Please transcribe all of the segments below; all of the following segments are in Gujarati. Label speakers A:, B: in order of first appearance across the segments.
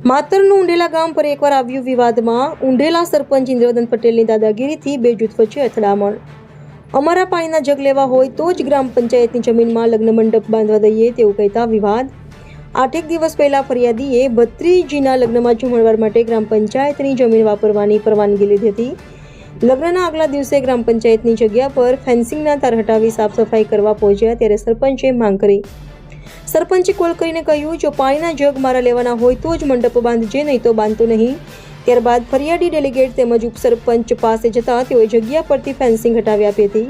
A: માતરનું ઉંડેલા ગામ પર એકવાર આવ્યું વિવાદમાં. ઉંડેલા સરપંચ ઇન્દ્રવદન પટેલની દાદાગીરીથી બે જૂથ વચ્ચે અથડામણ. અમારા પાણીના જગ લેવા હોય તો જ ગ્રામ પંચાયતની જમીનમાં લગ્ન મંડપ બાંધવા દઈએ તેવું કહેતા વિવાદ. 8 દિવસ પહેલા ફરિયાદીએ ભત્રીજીના લગ્નમાં જમણવાર માટે ગ્રામ પંચાયતની જમીન વાપરવાની પરવાનગી લીધી હતી. લગ્નના આગલા દિવસે ગ્રામ પંચાયતની જગ્યા પર ફેન્સિંગના તાર હટાવી સાફ સફાઈ કરવા પહોંચ્યા ત્યારે સરપંચે માંગ કરી. સરપંચે કોલ કરીને કહ્યું, જો પાણીના જગ મારા લેવાના હોય તો જ મંડપ બાંધજે, નહીં તો બાંધતો નહીં. ત્યારબાદ ફરિયાદી ડેલિગેટ તેમજ ઉપસરપંચ પાસે જતા તેઓએ જગ્યા પરથી ફેન્સિંગ હટાવી આપી હતી.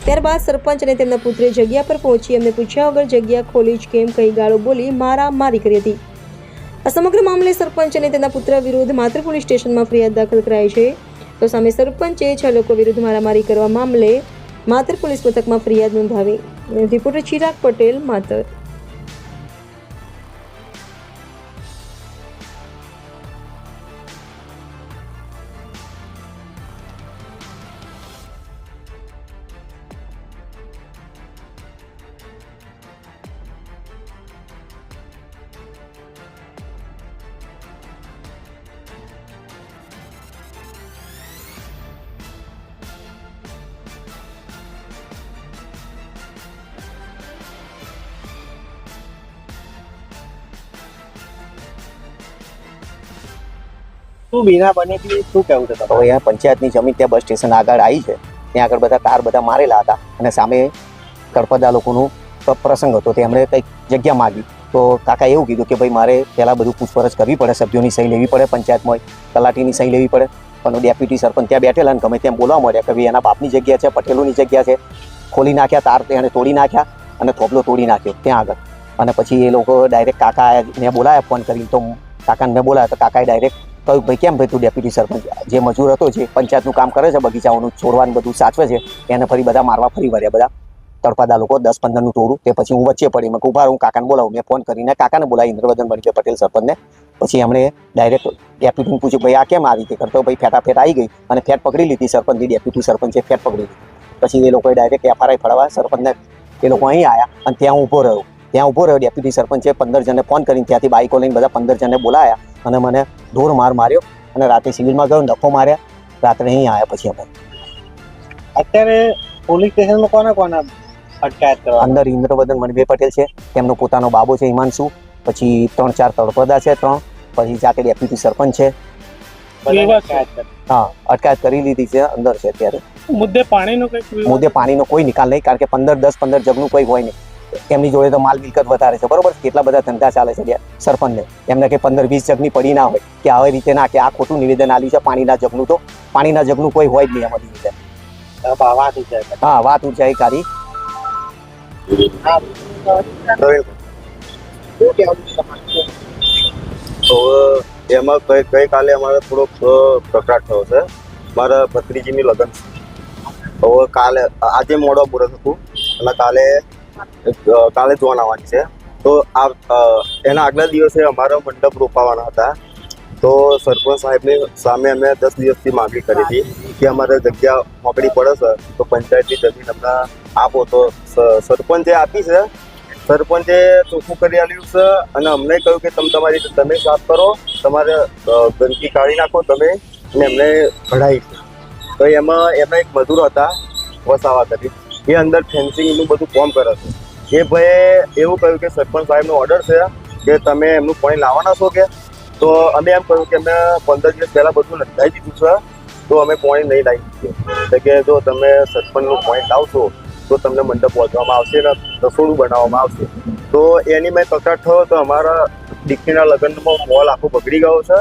A: ત્યારબાદ સરપંચ અને તેમના પુત્રે જગ્યા પર પહોંચી એમને પૂછ્યા વગર જગ્યા ખોલી જ કેમ કહી ગાળો બોલી મારામારી કરી હતી. આ સમગ્ર મામલે સરપંચ અને તેના પુત્ર વિરુદ્ધ માત્ર પોલીસ સ્ટેશનમાં ફરિયાદ દાખલ કરાઈ છે. તો સામે સરપંચે 6 લોકો વિરુદ્ધ મારામારી કરવા મામલે માત્ર પોલીસ મથકમાં ફરિયાદ નોંધાવી. રિપોર્ટર ચિરાગ પટેલ, માતર.
B: શું બીના બની હતી, શું કહેવું છે તમારે?
C: અહીંયા પંચાયતની જમીન ત્યાં બસ સ્ટેશન આગળ આવી છે, ત્યાં આગળ બધા કાર બધા મારેલા હતા અને સામે કડપદા લોકોનું પ્રસંગ હતો. તેમણે કંઈક જગ્યા માગી તો કાકા એવું કીધું કે ભાઈ મારે પહેલાં બધું પૂછપરછ કરવી પડે, સભ્યોની સહી લેવી પડે, પંચાયતમાં તલાટીની સહી લેવી પડે. પણ ડેપ્યુટી સરપંચ ત્યાં બેઠેલા અને ગમે તેમ બોલવા મળ્યા કે ભાઈ એના બાપની જગ્યા છે, પટેલોની જગ્યા છે. ખોલી નાખ્યા તાર, એને તોડી નાખ્યા અને થોપલો તોડી નાખ્યો ત્યાં આગળ. અને પછી એ લોકો ડાયરેક્ટ કાકાને બોલાયા ફોન કરી, તો કાકાને મેં બોલાયા તો કાકાએ ડાયરેક્ટ કહ્યું ભાઈ કેમ ભાઈ તું ડેપ્યુટી સરપંચ જે મજૂર હતો, જે પંચાયતનું કામ કરે છે, બગીચાઓનું છોડવાનું બધું સાચવે છે, એને ફરી બધા મારવા ફરી વળ્યા બધા તળપાદા લોકો 10-15નું ટોળું. તે પછી હું વચ્ચે પડી, મેં કહું ઉભા હું કાકાને બોલાવું. મેં ફોન કરીને કાકાને બોલાવી, ઇન્દ્રવદન પટેલ સરપંચને. પછી એમણે ડાયરેક્ટ ડેપ્યુટીને પૂછ્યું ભાઈ આ કેમ આવી રીતે કરતો, ભાઈ ફેટાફેટ આવી ગઈ અને ફેટ પકડી લીધી સરપંચની. ડેપ્યુટી સરપંચે ફેટ પકડી લીધી. પછી એ લોકોએ ડાયરેક્ટ FRI ફળવા સરપંચને એ લોકો અહીં આવ્યા અને ત્યાં ઊભો રહ્યો. ડેપ્યુટી સરપંચે 15 જણને ફોન કરીને ત્યાંથી બાઇકો લઈને બધા 15 જણને બોલાયા અને મને ઢોર માર માર્યો અને રાતે સિવિલમાં ગયો, નફો માર્યા. રાત્રે અહીં આવ્યા. પછી અમે
B: અત્યારે પોલીસ સ્ટેશનમાં કોના અટકાયત કરવા?
C: અંદર ઇન્દ્રવદન મણિભાઈ પટેલ છે, તેમનો પોતાનો બાબો છે હિમાંશુ, પછી 3-4 તળપદા છે, 3 પછી જાતે ડેપ્યુટી સરપંચ છે. હા, અટકાયત કરી લીધી છે, અંદર છે અત્યારે. મુદ્દે પાણીનો કોઈ નિકાલ નહીં, કારણ કે 10-15 જગનું કોઈ હોય નહીં. એમની જોડે તો માલ મિલકત વધારે છે, બરોબર. કેટલા બધા ધંધા ચાલે છે સરપંચને, એમને કે 15-20 જગની પડી ના હોય કે આવી રીતે ના, કે આ ખોટું નિવેદન આપ્યું છે પાણીના જગનું. તો પાણીના જગનું કોઈ હોય જ નહીં આમાંથી રીતે. હા, વાત ઊંચાઈ કાઢી.
D: એમાં ગઈકાલે અમારે થોડોક કકડાટ થયો છે. મારા ભત્રીજીની લગ્ન હવે કાલે, આજે મોડો મુહૂર્ત હતું અને કાલે જોન આવવાની છે. તો એના આગલા દિવસે અમારો મંડપ રોપાવાના હતા. તો સરપંચ સાહેબની સામે અમે 10 દિવસથી માંગણી કરી હતી કે અમારે જગ્યા મોકળી પડે છે, તો પંચાયતની જમીન અમને આપો. તો સરપંચે આપી છે, સરપંચે ચોખ્ખું કરી આપ્યું છે અને અમને કહ્યું કે તમારી તમે સાફ કરો, તમારે ગંદકી કાઢી નાખો તમે, અને એમને કઢાઈ છે. તો એમાં એમના એક મજૂર હતા વસાવા કરી, એ અંદર ફેન્સિંગનું બધું કામ કરે છે. એ ભાઈએ એવું કહ્યું કે સરપંચ સાહેબનો ઓર્ડર છે કે તમે એમનું પાણી લાવવાના છો કે? તો અમે એમ કહ્યું કે અમે 15 દિવસ પહેલાં બધું લખાઈ દીધું છે, તો અમે પાણી નહીં લાવી શકીએ. કે જો તમે સરપંચનું પાણી લાવશો તો તમને મંડપ પહોંચવામાં આવશે ને રસોડું બનાવવામાં આવશે. તો એની મેં કકડાટ થયો. તો અમારા દીકરીના લગ્નમાં મોલ આખો બગડી ગયો છે,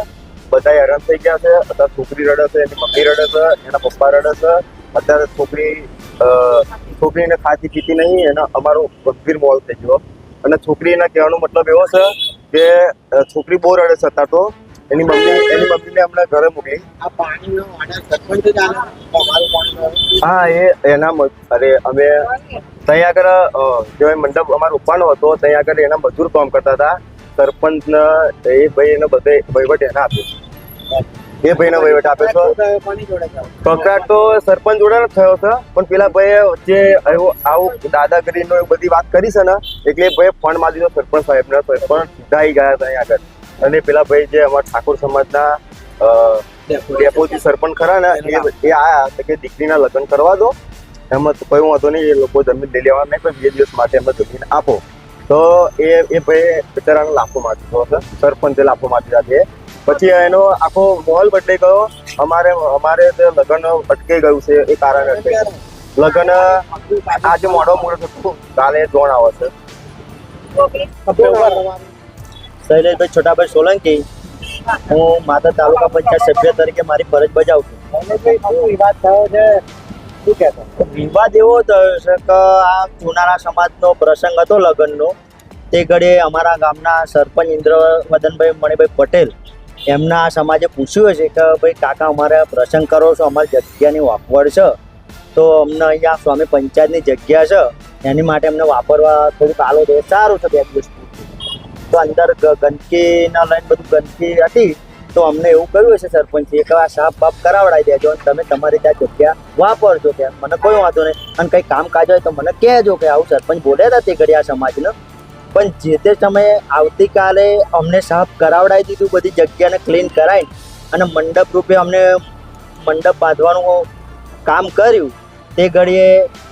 D: બધા હેરાન થઈ ગયા છે. અત્યારે છોકરી રડે છે, એની મમ્મી રડે છે, એના પપ્પા રડે છે. અત્યારે છોકરીને ખાતી પીતી નહીં, એના અમારો ગંભીર મોલ થઈ ગયો. અને છોકરીના કહેવાનો મતલબ એવો છે કે છોકરી બહુ રડે છે અત્યારે. તો એની મમ્મીને હમણાં ઘરે મોકલી.
B: આ પાણીનો ઓર્ડર સરપંચ જ આલે અમારું પાણી?
D: હા, એના અરે અમે ત્યાં આગળ જે મંડપ અમારો ઉપવાનો હતો ત્યાં આગળ એના મજૂર કામ કરતા હતા. સરપંચને એ ભાઈ એને બધે વહીવટ એને આપ્યો. એ ભાઈને વહીવટ આપે છે. કકડાટ તો સરપંચ જોડે જ થયો છે, પણ પેલા ભાઈએ જે આવું દાદાગીરીનો બધી વાત કરી છે ને, એટલે ભાઈ ફોન મારી દીધો સરપંચ સાહેબને. સરપંચ સીધા આવી ગયા ત્યાં આગળ અને પેલા ભાઈ જે અમારા ઠાકોર સમાજના ડેપોજી સરપંચ ખરા ને એ આયા તો કે દીકરીના લગ્ન કરવા દો, એમાં તો કોઈ વાંધો નહીં, એ લોકો જમીન લઈ લેવા નહીં, પણ 2 દિવસ માટે એમને જમીન આપો. તો એ ભાઈ બિચારાને લાફો મારી દીધો છે, સરપંચે લાફો મારી દીધા છે. પછી એનો આખો માહોલ બદલાઈ ગયો. અમારે લગ્ન અટકાઈ ગયું છે, એ કારણે અટકાઈ ગયું. લગ્ન આજે મોડો મુહૂર્ત હતું, કાલે જોણ આવે છે.
E: શૈલેષભાઈ છોટાભાઈ સોલંકી, હું માતા તાલુકા પંચાયત સભ્ય તરીકે મારી ફરજ બજાવું છું.
B: વિવાદ થયો છે, શું કહેતો?
E: વિવાદ એવો થયો છે કે આ ચુનારા સમાજનો પ્રસંગ હતો લગ્નનો. તે ઘડીએ અમારા ગામના સરપંચ ઇન્દ્રવદનભાઈ મણિભાઈ પટેલ એમના સમાજે પૂછ્યું છે કે ભાઈ કાકા અમારે પ્રસંગ કરો છો, અમારી જગ્યાની વાપવડ છે, તો અમને અહીંયા સ્વામી પંચાયતની જગ્યા છે, એની માટે અમને વાપરવા થોડુંક આલો દે, સારું છે 2 દિવસ. તો અંદર ગંદકીના લઈને બધું ગંદકી હતી, તો અમને એવું કહ્યું છે સરપંચે કે આ સાફ બાફ કરાવડાવી દેજો અને તમે તમારી ત્યાં જગ્યા વાપરજો. કે મને કોઈ વાંધો નહીં, અને કંઈ કામકાજ હોય તો મને કહેજો. કે આવું સરપંચ બોલ્યા હતા તે ઘડી આ સમાજને. પણ જે તે સમયે આવતીકાલે અમને સાફ કરાવડાવી દીધું, બધી જગ્યાને ક્લીન કરાવી અને મંડપ રૂપે અમને મંડપ બાંધવાનું કામ કર્યું. તે ઘડીએ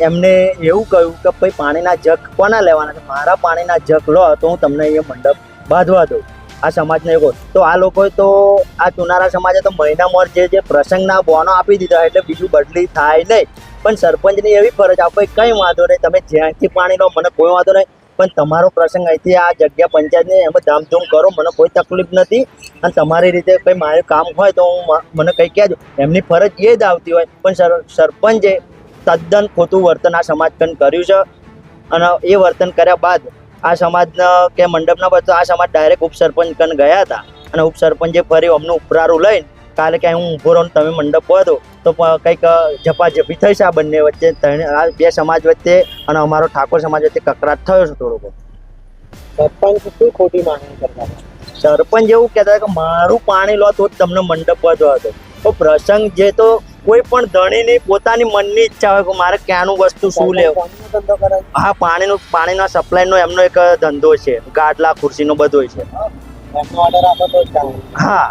E: એમને એવું કહ્યું કે ભાઈ પાણીના જગ કોના લેવાના છે, મારા પાણીના જગ લો તો હું તમને અહીંયા મંડપ બાંધવા દઉં. આ સમાજને એવું, તો આ લોકોએ તો આ ચુનારા સમાજે તો મહિનામાં જે પ્રસંગના બોનો આપી દીધા, એટલે બીજું બદલી થાય નહીં. પણ સરપંચની એવી ફરજ આપે, કંઈ વાંધો નહીં, તમે જ્યાંથી પાણી લો મને કોઈ વાંધો નહીં, પણ તમારો પ્રસંગ અહીંથી આ જગ્યા પંચાયતની એમાં ધામધૂમ કરો, મને કોઈ તકલીફ નથી. અને તમારી રીતે કંઈ મારે કામ હોય તો મને કંઈ કહેજો. એમની ફરજ એ જ આવતી હોય, પણ સરપંચે તદ્દન ખોટું વર્તન આ સમાજ કન કર્યું છે. અને એ વર્તન કર્યા બાદ આ સમાજના કે મંડપના બદલે આ સમાજ ડાયરેક્ટ ઉપસરપંચ કન ગયા હતા. અને ઉપસરપંચે ફરી અમનું ઉપરારું લઈને કાલે કે હું ઊભો રહું તમે મંડપ વધો, તો કંઈક ઝપાઝપી થઈ છે આ બંને વચ્ચે, આ 2 સમાજ વચ્ચે અને અમારો ઠાકોર સમાજ વચ્ચે કકરાટ થયો છે થોડોક.
B: સરપંચ શું ખોટી માંગણી કરતા હતા?
E: સરપંચ એવું કહેતા કે મારું પાણી લો તો જ તમને મંડપ વધવા દો. તો પ્રસંગ જે તો કોઈ પણ ધણીની પોતાની મનની ઈચ્છા હોય કે મારે ક્યાંનું વસ્તુ શું લેવું.
B: પાણીનો ધંધો કરે?
E: હા, પાણીના સપ્લાયનો એમનો એક ધંધો છે, ગાડલા ખુરશીનો બધો છે.
B: એમનો ઓર્ડર આપો તો જ ચાલે.
E: હા,